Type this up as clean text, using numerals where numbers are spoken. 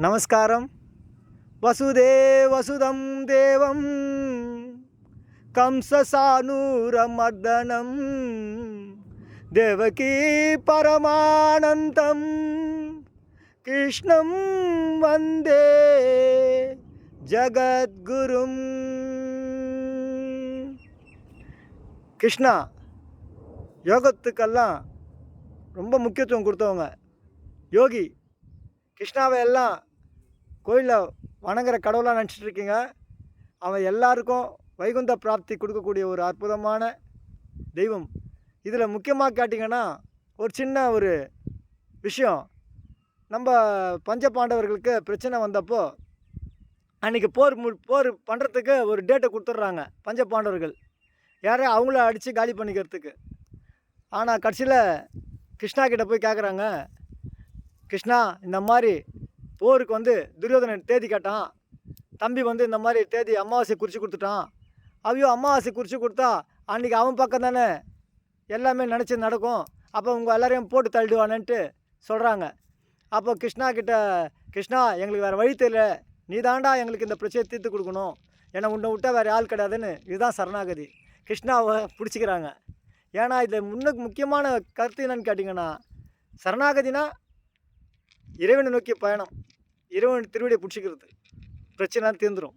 நமஸ்காரம். வசுதேவசுதம் தேவம் கம்சசானூரமர்தனம் தேவகி பரமானந்தம் கிருஷ்ணம் வந்தே ஜகத்குரும். கிருஷ்ணா யோகத்துக்கெல்லாம் ரொம்ப முக்கியத்துவம் கொடுத்தவங்க யோகி. கிருஷ்ணாவை எல்லாம் கோயிலில் வணங்குற கடவுளாக நினச்சிட்டு இருக்கீங்க. அவன் எல்லாருக்கும் வைகுந்த பிராப்தி கொடுக்கக்கூடிய ஒரு அற்புதமான தெய்வம். இதில் முக்கியமாக கேட்டிங்கன்னா ஒரு சின்ன ஒரு விஷயம். நம்ம பஞ்ச பாண்டவர்களுக்கு பிரச்சனை வந்தப்போ அன்றைக்கி போர் பண்ணுறதுக்கு ஒரு டேட்டை கொடுத்துட்றாங்க பஞ்ச பாண்டவர்கள், யாரே அவங்கள அடித்து காலி பண்ணிக்கிறதுக்கு. ஆனால் கடைசியில் கிருஷ்ணா கிட்டே போய் கேட்குறாங்க, கிருஷ்ணா இந்த மாதிரி போருக்கு துரியோதனன் தேதி கேட்டான், தம்பி இந்த மாதிரி தேதி அமாவாசை குறித்து கொடுத்துட்டான். அவையோ அமாவாசை குறித்து கொடுத்தா அன்றைக்கி அவன் பக்கம் தானே எல்லாமே நினச்சி நடக்கும், அப்போ உங்கள் எல்லோரையும் போட்டு தள்ளிடுவானன்ட்டு சொல்கிறாங்க. அப்போ கிருஷ்ணா எங்களுக்கு வேறு வழி தெரியல, நீ தாண்டா எங்களுக்கு இந்த பிரச்சனையை தீர்த்து கொடுக்கணும், ஏன்னா உன்னை விட்டால் வேறு ஆள் கிடையாதுன்னு. இதுதான் சரணாகதி. கிருஷ்ணாவை பிடிச்சிக்கிறாங்க. ஏன்னா இதில் முக்கியமான கருத்து என்னன்னு கேட்டிங்கன்னா, சரணாகதினா இறைவனை நோக்கி பயணம், இறைவன் திருவடியை பிடிச்சிக்கிறது, பிரச்சனை தீர்ந்துடும்.